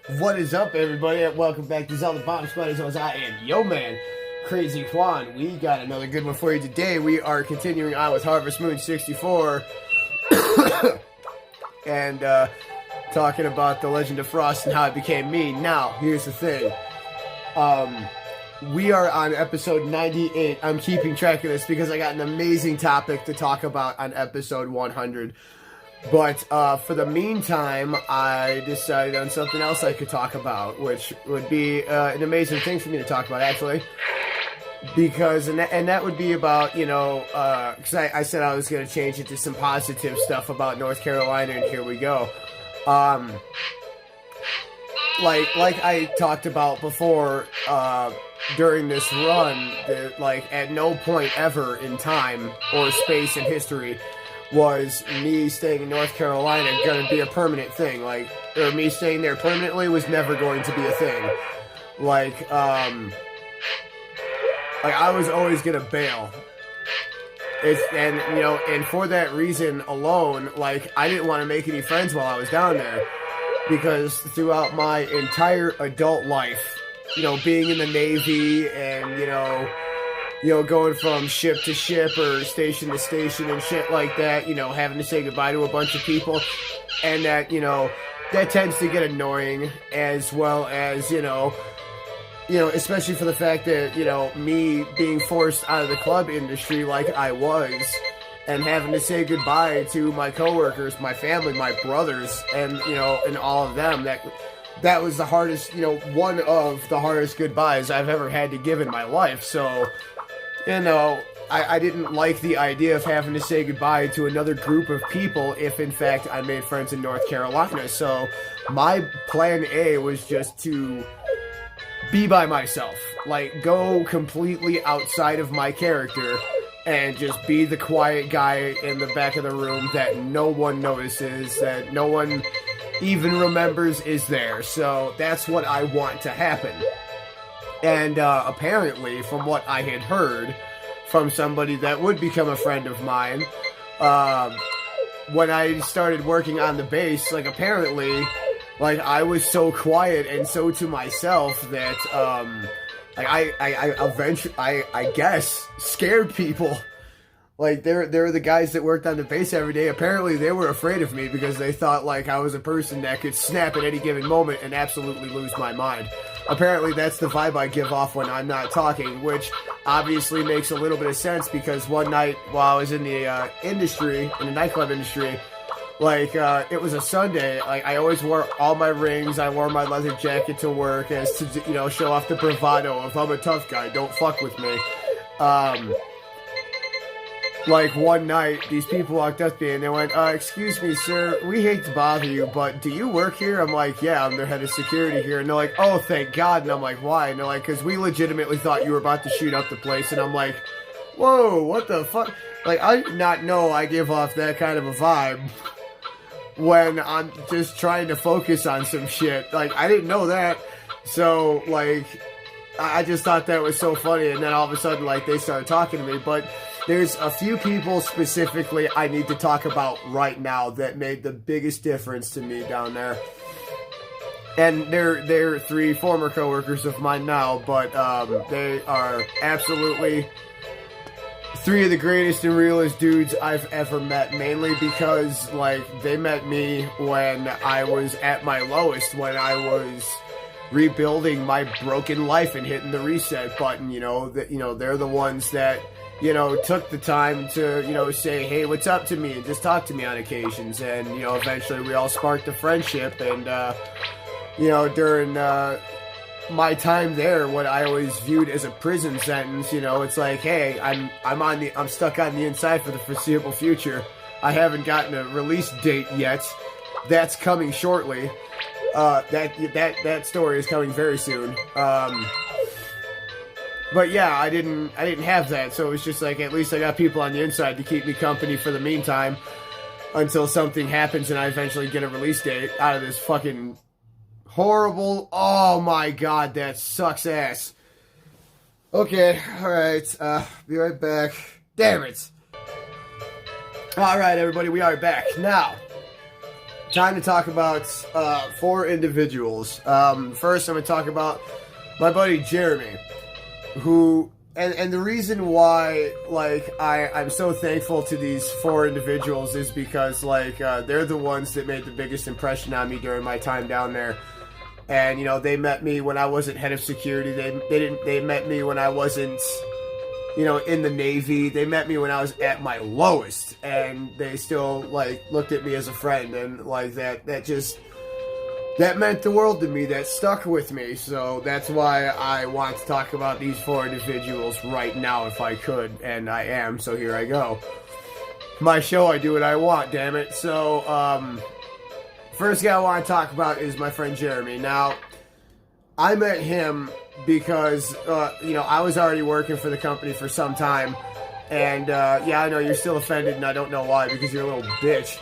What is up, everybody, and welcome back to Zelda Bomb Squad. As I am Yo Man, Crazy Juan. We got another good one for you today. We are continuing on with Harvest Moon 64 and talking about the Legend of Frost and how it became me. Now, here's the thing. We are on episode 98. I'm keeping track of this because I got an amazing topic to talk about on episode 100. But for the meantime, I decided on something else I could talk about, which would be an amazing thing for me to talk about, actually. Because, and that would be about, because I said I was going to change it to some positive stuff about North Carolina, and here we go. Like I talked about before, during this run, at no point ever in time or space in history was me staying in North Carolina going to be a permanent thing. Or me staying there permanently was never going to be a thing. I was always going to bail. And for that reason alone, I didn't want to make any friends while I was down there. Because throughout my entire adult life, being in the Navy and, going from ship to ship or station to station and shit like that, having to say goodbye to a bunch of people, and that, that tends to get annoying, as well as, especially for the fact that, me being forced out of the club industry like I was, and having to say goodbye to my coworkers, my family, my brothers, and, and all of them, that was the hardest, one of the hardest goodbyes I've ever had to give in my life. So, I didn't like the idea of having to say goodbye to another group of people if, in fact, I made friends in North Carolina. So, my plan A was just to be by myself. Go completely outside of my character and just be the quiet guy in the back of the room that no one notices, that no one even remembers is there. So, that's what I want to happen. And apparently, from what I had heard from somebody that would become a friend of mine, when I started working on the base, apparently, I was so quiet and so to myself that, I eventually, I guess, scared people. They were the guys that worked on the base every day. Apparently, they were afraid of me because they thought, I was a person that could snap at any given moment and absolutely lose my mind. Apparently, that's the vibe I give off when I'm not talking, which obviously makes a little bit of sense because one night while I was in the industry, in the nightclub industry, it was a Sunday. I always wore all my rings. I wore my leather jacket to work as to, show off the bravado of I'm a tough guy. Don't fuck with me. One night, these people walked up to me and they went, excuse me, sir, we hate to bother you, but do you work here? I'm like, yeah, I'm the head of security here. And they're like, oh, thank God. And I'm like, why? And they're like, because we legitimately thought you were about to shoot up the place. And I'm like, whoa, what the fuck? I did not know I give off that kind of a vibe when I'm just trying to focus on some shit. I didn't know that. So, I just thought that was so funny. And then all of a sudden, they started talking to me. But there's a few people specifically I need to talk about right now that made the biggest difference to me down there. And they're three former coworkers of mine now, but they are absolutely three of the greatest and realest dudes I've ever met, mainly because, they met me when I was at my lowest, when I was rebuilding my broken life and hitting the reset button. They're the ones that, took the time to, say, hey, what's up to me, and just talk to me on occasions. And, eventually we all sparked a friendship. And, during my time there, what I always viewed as a prison sentence, it's like, hey, I'm stuck on the inside for the foreseeable future. I haven't gotten a release date yet. That's coming shortly. That story is coming very soon. But yeah, I didn't have that, so it was just at least I got people on the inside to keep me company for the meantime until something happens and I eventually get a release date out of this fucking horrible, oh my god, that sucks ass. Okay, alright, be right back. Damn it. Alright, everybody, we are back. Now, time to talk about four individuals. First, I'm going to talk about my buddy Jeremy, who, and the reason why, like, I'm so thankful to these four individuals is because, like, they're the ones that made the biggest impression on me during my time down there. And, you know, they met me when I wasn't head of security. They met me when I wasn't, you know, in the Navy. They met me when I was at my lowest, and they still, like, looked at me as a friend, and, like, that meant the world to me. That stuck with me. So that's why I want to talk about these four individuals right now if I could, and I am, so here I go. My show, I do what I want, damn it. So, first guy I want to talk about is my friend Jeremy. Now, I met him because, you know, I was already working for the company for some time, and, yeah, I know you're still offended, and I don't know why, because you're a little bitch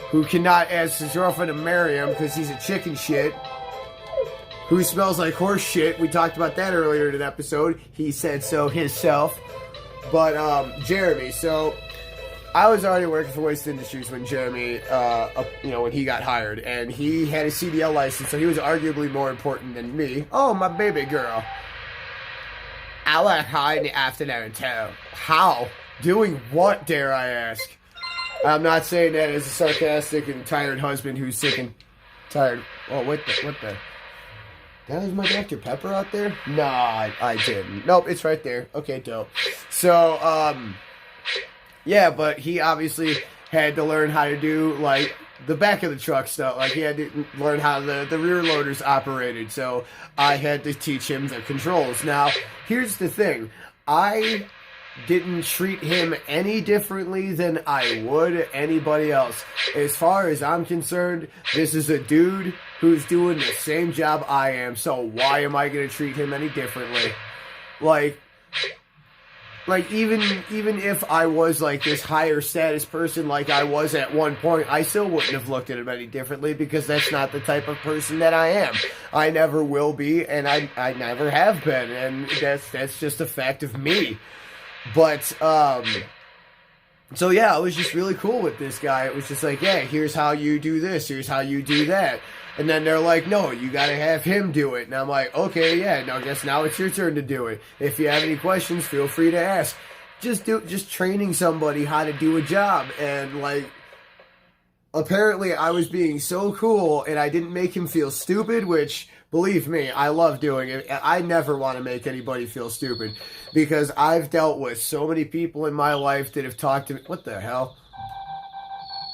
who cannot ask his girlfriend to marry him because he's a chicken shit, who smells like horse shit. We talked about that earlier in an episode. He said so himself. But, Jeremy, so I was already working for Waste Industries when Jeremy, you know, when he got hired, and he had a CDL license, so he was arguably more important than me. Oh, my baby girl. I work hard in the afternoon, too. How? Doing what, dare I ask? I'm not saying that as a sarcastic and tired husband who's sick and tired. Oh, what the? That was my Dr. Pepper out there? Nah, I didn't. Nope, it's right there. Okay, dope. So, yeah, but he obviously had to learn how to do, like, the back of the truck stuff. Like, he had to learn how the rear loaders operated. So I had to teach him the controls. Now, here's the thing. I didn't treat him any differently than I would anybody else. As far as I'm concerned, this is a dude who's doing the same job I am, so why am I going to treat him any differently? Like even if I was like this higher status person like I was at one point, I still wouldn't have looked at him any differently because that's not the type of person that I am. I never will be, and I never have been, and that's just a fact of me. But, so yeah, I was just really cool with this guy. It was just like, yeah, here's how you do this, here's how you do that. And then they're like, no, you gotta have him do it. And I'm like, okay, yeah, no, I guess now it's your turn to do it. If you have any questions, feel free to ask. Just training somebody how to do a job. And, like, apparently I was being so cool, and I didn't make him feel stupid, which, believe me, I love doing it. I never want to make anybody feel stupid, because I've dealt with so many people in my life that have talked to me. What the hell?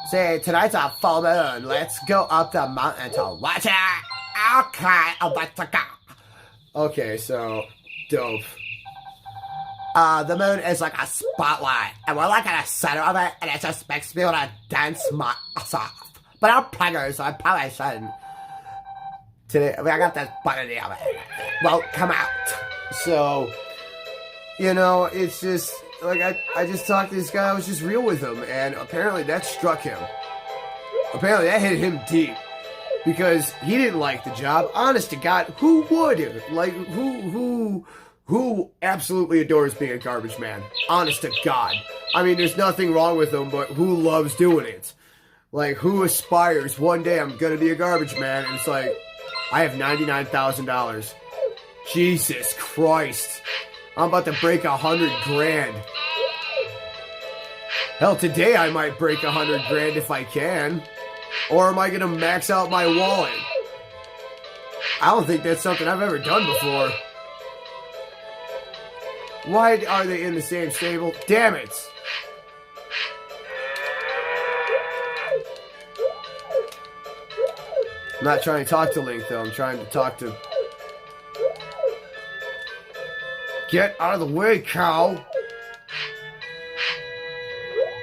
Say, tonight's a full moon. Let's go up the mountain to watch it. Okay, let's go. Okay, so, dope. The moon is like a spotlight, and we're like at the center of it, and it just makes me want to dance my ass off. But I'm pregnant, so I probably shouldn't. Today, I got this button of it. Well, come out. So, you know, it's just, like, I just talked to this guy, I was just real with him, and apparently that struck him. Apparently that hit him deep. Because he didn't like the job. Honest to God, who would? Like, who absolutely adores being a garbage man? Honest to God. I mean, there's nothing wrong with them, but who loves doing it? Like, who aspires, one day I'm gonna be a garbage man, and it's like, I have $99,000. Jesus Christ. I'm about to break 100 grand. Hell, today I might break 100 grand if I can. Or am I gonna max out my wallet? I don't think that's something I've ever done before. Why are they in the same stable? Damn it! I'm not trying to talk to Link, though. I'm trying to talk to... Get out of the way, cow!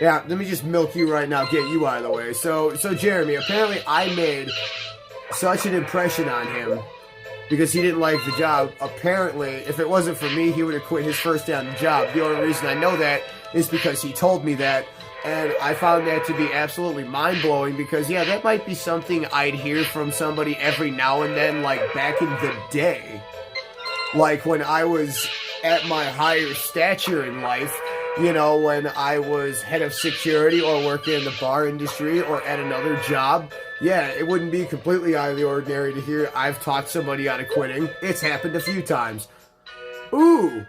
Yeah, let me just milk you right now, get you out of the way. So Jeremy, apparently I made such an impression on him because he didn't like the job. Apparently, if it wasn't for me, he would have quit his first day on the job. The only reason I know that is because he told me that. And I found that to be absolutely mind-blowing because, yeah, that might be something I'd hear from somebody every now and then, like back in the day. Like when I was at my higher stature in life, you know, when I was head of security or working in the bar industry or at another job, yeah, it wouldn't be completely out of the ordinary to hear I've talked somebody out of quitting. It's happened a few times. Ooh,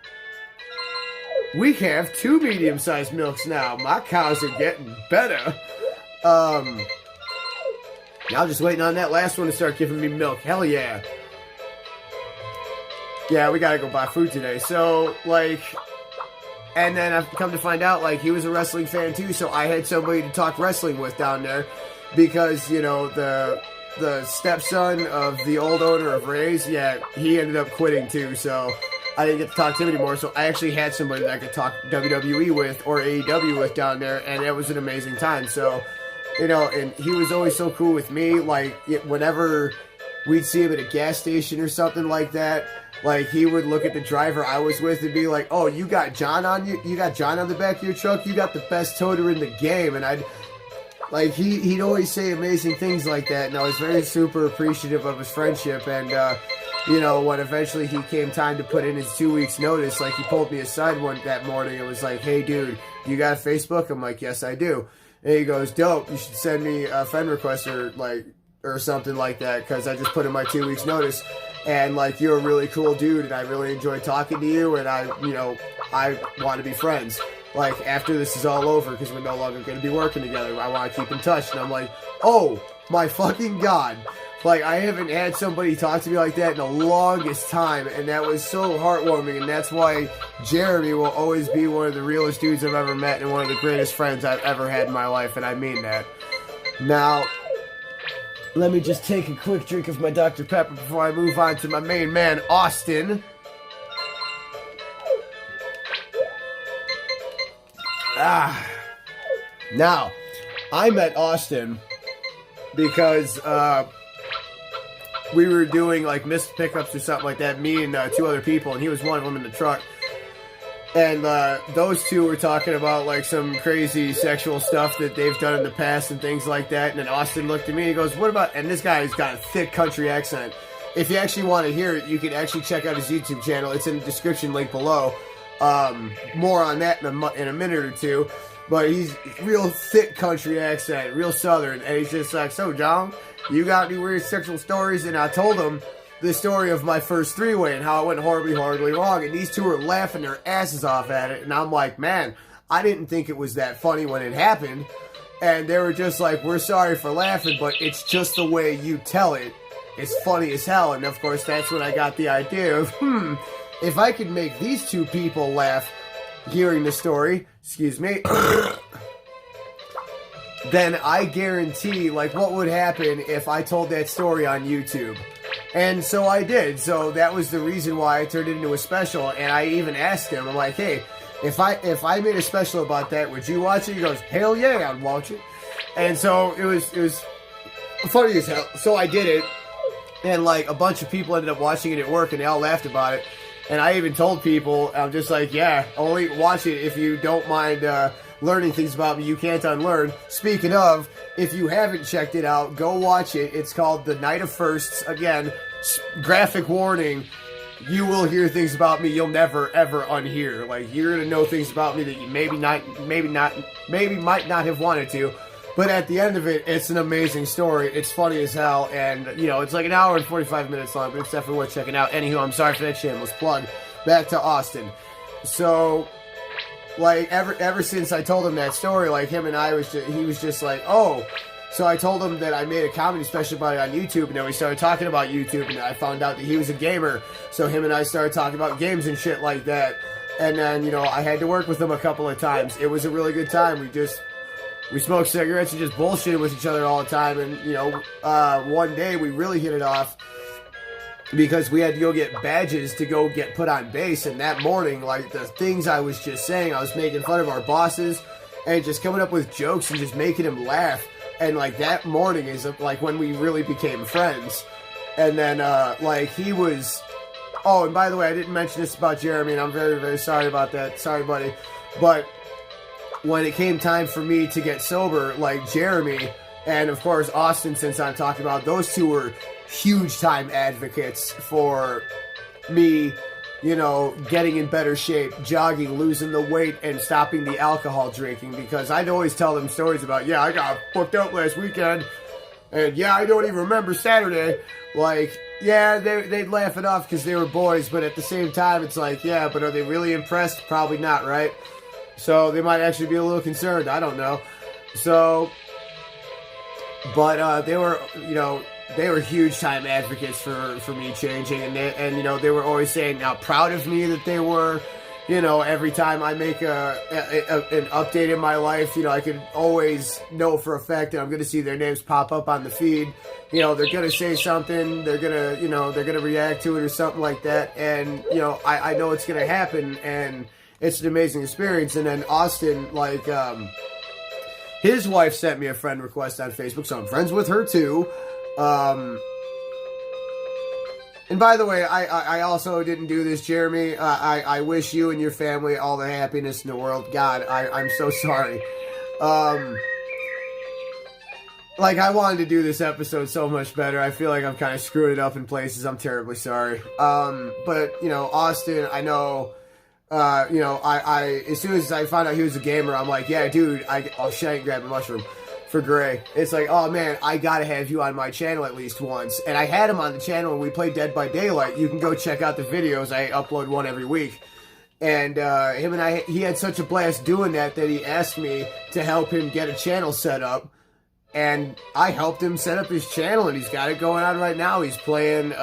we have 2 medium-sized milks now. My cows are getting better. Now just waiting on that last one to start giving me milk. Hell yeah. Yeah, we gotta go buy food today. So, like, and then I've come to find out, like, he was a wrestling fan too, so I had somebody to talk wrestling with down there because, you know, the stepson of the old owner of Ray's, yeah, he ended up quitting too, so I didn't get to talk to him anymore, so I actually had somebody that I could talk WWE with or AEW with down there, and it was an amazing time. So, you know, and he was always so cool with me. Like, whenever we'd see him at a gas station or something like that, like, he would look at the driver I was with and be like, "Oh, you got John on you? You got John on the back of your truck? You got the best toter in the game." And I'd, like, he'd always say amazing things like that, and I was very super appreciative of his friendship. And, you know, when eventually he came time to put in his 2 weeks notice, like, he pulled me aside that morning and was like, "Hey, dude, you got Facebook?" I'm like, "Yes, I do." And he goes, "Dope, you should send me a friend request or something like that, because I just put in my 2 weeks notice. And, like, you're a really cool dude, and I really enjoy talking to you, and I want to be friends. Like, after this is all over, because we're no longer going to be working together, I want to keep in touch." And I'm like, oh, my fucking God. Like, I haven't had somebody talk to me like that in the longest time, and that was so heartwarming, and that's why Jeremy will always be one of the realest dudes I've ever met and one of the greatest friends I've ever had in my life, and I mean that. Now, let me just take a quick drink of my Dr. Pepper before I move on to my main man, Austin. Now, I met Austin because, we were doing, like, missed pickups or something like that, me and 2 other people, and he was one of them in the truck. And those 2 were talking about, like, some crazy sexual stuff that they've done in the past and things like that. And then Austin looked at me and he goes, "What about," and this guy's got a thick country accent. If you actually want to hear it, you can actually check out his YouTube channel. It's in the description link below. More on that in a minute or two. But he's real thick country accent, real southern. And he's just like, "So, John, you got any weird sexual stories?" And I told him the story of my first 3-way and how it went horribly, horribly wrong. And these 2 were laughing their asses off at it. And I'm like, man, I didn't think it was that funny when it happened. And they were just like, "We're sorry for laughing, but it's just the way you tell it. It's funny as hell." And of course, that's when I got the idea of, if I could make these 2 people laugh hearing the story, excuse me, then I guarantee, like, what would happen if I told that story on YouTube? And so I did. So that was the reason why I turned it into a special. And I even asked him, I'm like, "Hey, if I made a special about that, would you watch it?" He goes, "Hell yeah, I'd watch it." And so it was funny as hell. So I did it, and, like, a bunch of people ended up watching it at work, and they all laughed about it. And I even told people, I'm just like, yeah, only watch it if you don't mind learning things about me you can't unlearn. Speaking of, if you haven't checked it out, go watch it. It's called The Night of Firsts. Again, graphic warning, you will hear things about me you'll never, ever unhear. Like, you're going to know things about me that you maybe might not have wanted to. But at the end of it, it's an amazing story. It's funny as hell, and, you know, it's like an hour and 45 minutes long, but it's definitely worth checking out. Anywho, I'm sorry for that shameless plug. Back to Austin. So, like, ever since I told him that story, like, him and I he was just like, "Oh." So I told him that I made a comedy special about it on YouTube, and then we started talking about YouTube, and I found out that he was a gamer. So him and I started talking about games and shit like that. And then, you know, I had to work with him a couple of times. It was a really good time. We smoked cigarettes and just bullshitted with each other all the time. And, you know, one day we really hit it off because we had to go get badges to go get put on base. And that morning, like, the things I was just saying, I was making fun of our bosses and just coming up with jokes and just making them laugh. And, like, that morning is, like, when we really became friends. And then, like, he was... Oh, and by the way, I didn't mention this about Jeremy, and I'm very, very sorry about that. Sorry, buddy. But when it came time for me to get sober, like, Jeremy and, of course, Austin, since I'm talking about, those 2 were huge time advocates for me getting in better shape, jogging, losing the weight, and stopping the alcohol drinking. Because I'd always tell them stories about, yeah, I got fucked up last weekend, and yeah, I don't even remember Saturday. Like, yeah, they'd laugh it off because they were boys, but at the same time, it's like, yeah, but are they really impressed? Probably not, right? So they might actually be a little concerned. I don't know. So, but they were, they were huge time advocates for me changing, and they were always saying how proud of me that they were. Every time I make an update in my life, I can always know for a fact that I'm going to see their names pop up on the feed. They're going to say something, they're going to react to it or something like that, and I know it's going to happen, and it's an amazing experience. And then Austin, his wife sent me a friend request on Facebook, so I'm friends with her too. And by the way, I also didn't do this, Jeremy. I wish you and your family all the happiness in the world. God, I'm so sorry. I wanted to do this episode so much better. I feel like I'm kind of screwing it up in places. I'm terribly sorry. But, Austin, I know... I as soon as I found out he was a gamer, I'm like, yeah, dude, I'll shit, grab a mushroom for Gray. It's like, oh man, I gotta have you on my channel at least once. And I had him on the channel when we played Dead by Daylight. You can go check out the videos. I upload one every week. And he had such a blast doing that he asked me to help him get a channel set up. And I helped him set up his channel, and he's got it going on right now. He's playing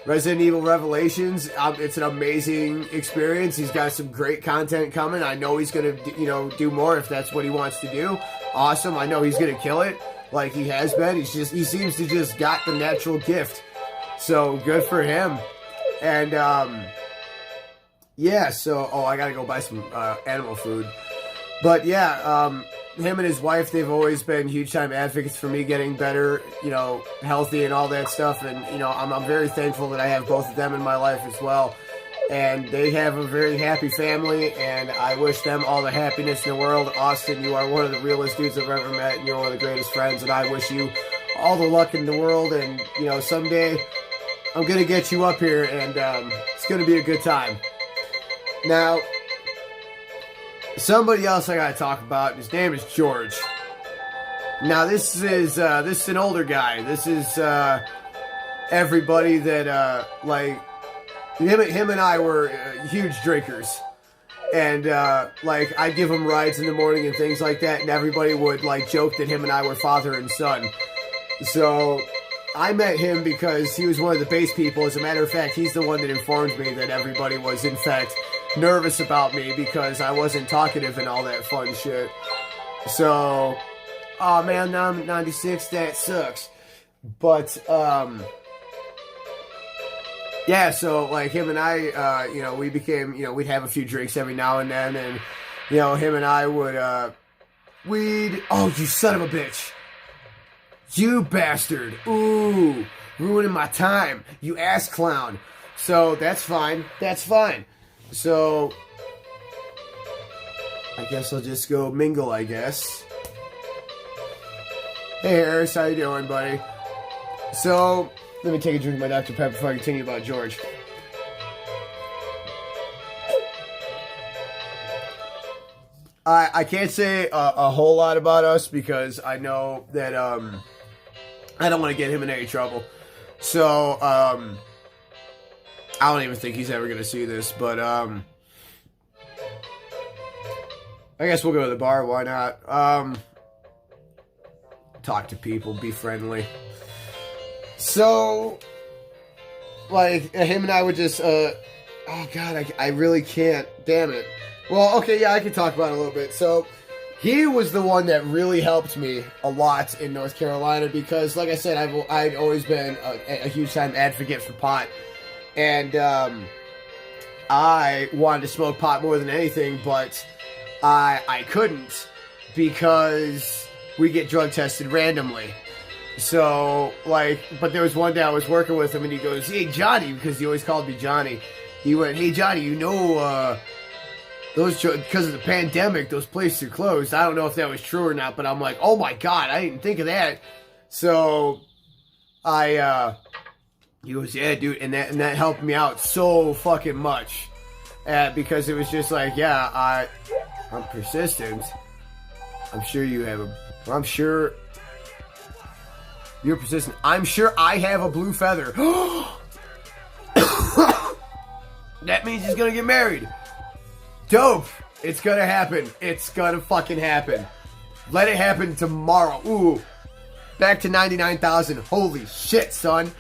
Resident Evil Revelations. It's an amazing experience. He's got some great content coming. I know he's going to, do more if that's what he wants to do. Awesome. I know he's going to kill it like he has been. He seems to just got the natural gift. So good for him. And, yeah, so, I got to go buy some animal food. But yeah, him and his wife, they've always been huge time advocates for me getting better, healthy and all that stuff. And, I'm very thankful that I have both of them in my life as well. And they have a very happy family, and I wish them all the happiness in the world. Austin, you are one of the realest dudes I've ever met, and you're one of the greatest friends, and I wish you all the luck in the world. And, someday I'm going to get you up here, and it's going to be a good time. Now, somebody else I gotta talk about, his name is George. Now, this is an older guy. This is everybody that him and I were huge drinkers, and I'd give him rides in the morning and things like that, and everybody would joke that him and I were father and son. So I met him because he was one of the base people. As a matter of fact, he's the one that informed me that everybody was in fact nervous about me because I wasn't talkative and all that fun shit. So, oh man, now I'm 96, that sucks. But, yeah, so, him and I, we became, we'd have a few drinks every now and then, and, him and I would, oh, you son of a bitch. You bastard. Ooh, ruining my time. You ass clown. So, that's fine. That's fine. So, I guess I'll just go mingle, I guess. Hey, Harris, how you doing, buddy? So, let me take a drink of my Dr. Pepper before I continue about George. I can't say a whole lot about us because I know that I don't want to get him in any trouble. So, I don't even think he's ever going to see this, but, I guess we'll go to the bar, why not? Talk to people, be friendly. So, him and I would just, oh god, I really can't, damn it. Well, okay, yeah, I can talk about it a little bit. So, he was the one that really helped me a lot in North Carolina because, like I said, I'd always been a huge time advocate for pot. And I wanted to smoke pot more than anything, but I couldn't because we get drug tested randomly. So, but there was one day I was working with him, and he goes, hey, Johnny, because he always called me Johnny. He went, hey, Johnny, those because of the pandemic, those places are closed. I don't know if that was true or not, but I'm like, oh my god, I didn't think of that. So, I He goes, yeah, dude, and that helped me out so fucking much, because it was just like, yeah, I'm persistent. I'm sure you have I'm sure you're persistent. I'm sure I have a blue feather. That means he's gonna get married. Dope. It's gonna happen. It's gonna fucking happen. Let it happen tomorrow. Ooh. Back to 99,000. Holy shit, son.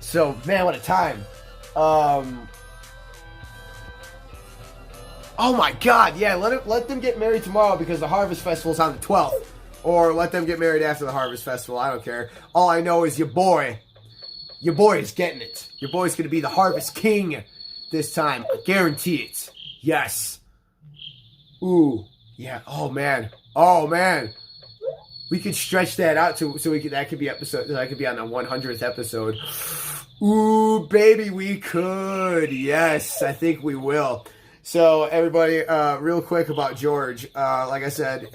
So, man, what a time. Oh my god, yeah, let them get married tomorrow because the Harvest Festival's on the 12th. Or let them get married after the Harvest Festival, I don't care. All I know is your boy is getting it. Your boy's gonna be the Harvest King this time. I guarantee it. Yes. Ooh, yeah, oh man. We could stretch that out that could be on the 100th episode. Ooh, baby, we could. Yes, I think we will. So, everybody, real quick about George. Like I said,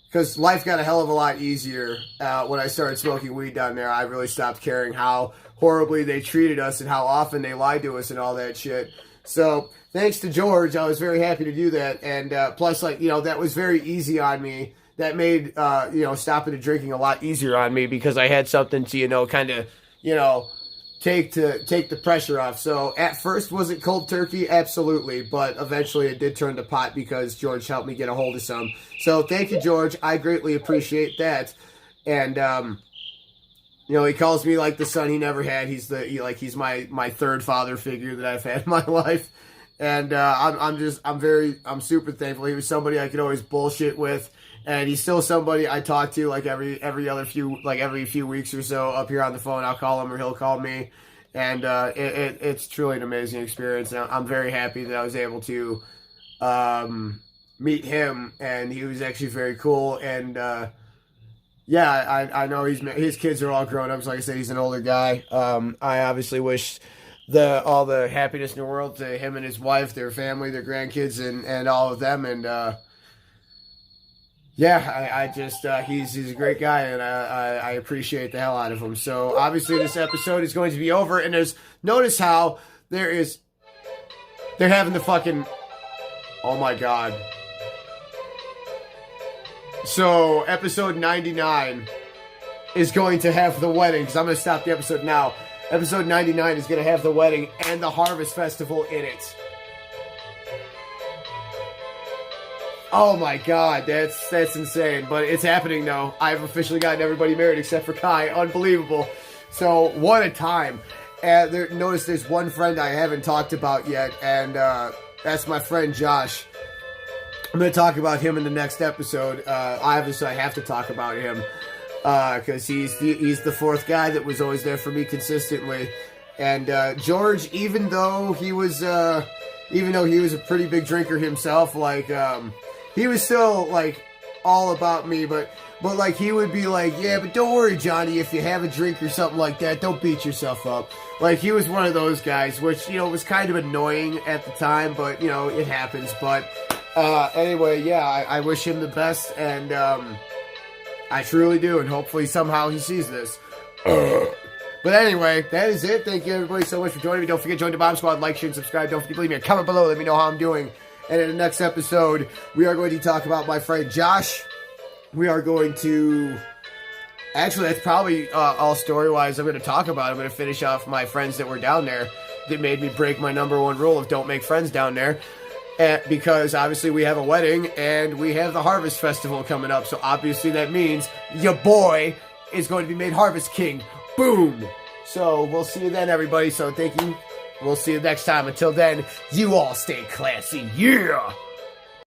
because life got a hell of a lot easier when I started smoking weed down there. I really stopped caring how horribly they treated us and how often they lied to us and all that shit. So, thanks to George, I was very happy to do that. And plus, like, you know, that was very easy on me. That made, stopping the drinking a lot easier on me because I had something to, kind of, take the pressure off. So at first, was it cold turkey? Absolutely. But eventually it did turn to pot because George helped me get a hold of some. So thank you, George. I greatly appreciate that. And, he calls me like the son he never had. He's my third father figure that I've had in my life. And, I'm super thankful. He was somebody I could always bullshit with. And he's still somebody I talk to like every few weeks or so up here on the phone. I'll call him or he'll call me, and it's truly an amazing experience. And I'm very happy that I was able to meet him, and he was actually very cool. And I know his kids are all grown up. So like I said, he's an older guy. I obviously wish all the happiness in the world to him and his wife, their family, their grandkids, and all of them. And he's a great guy, and I appreciate the hell out of him. So, obviously, this episode is going to be over, and notice how they're having the fucking, oh my god. So, episode 99 is going to have the wedding, because I'm going to stop the episode now. Episode 99 is going to have the wedding and the Harvest Festival in it. Oh my god, that's insane. But it's happening though. I've officially gotten everybody married except for Kai. Unbelievable. So, what a time. And notice there's one friend I haven't talked about yet, and that's my friend Josh. I'm going to talk about him in the next episode. Obviously, I have to talk about him because he's the fourth guy that was always there for me consistently. And George, even though he was a pretty big drinker himself, he was still, all about me, but he would be like, yeah, but don't worry, Johnny, if you have a drink or something like that, don't beat yourself up. He was one of those guys, which, was kind of annoying at the time, but, it happens. But, anyway, yeah, I wish him the best, and, I truly do, and hopefully somehow he sees this. But anyway, that is it. Thank you, everybody, so much for joining me. Don't forget to join the Bomb Squad, like, share, and subscribe. Don't forget to leave me a comment below, let me know how I'm doing. And in the next episode, we are going to talk about my friend Josh. We are going to... Actually, that's probably all story-wise I'm going to talk about. I'm going to finish off my friends that were down there that made me break my number one rule of don't make friends down there. Because, obviously, we have a wedding and we have the Harvest Festival coming up. So, obviously, that means your boy is going to be made Harvest King. Boom! So, we'll see you then, everybody. So, thank you. We'll see you next time. Until then, you all stay classy. Yeah!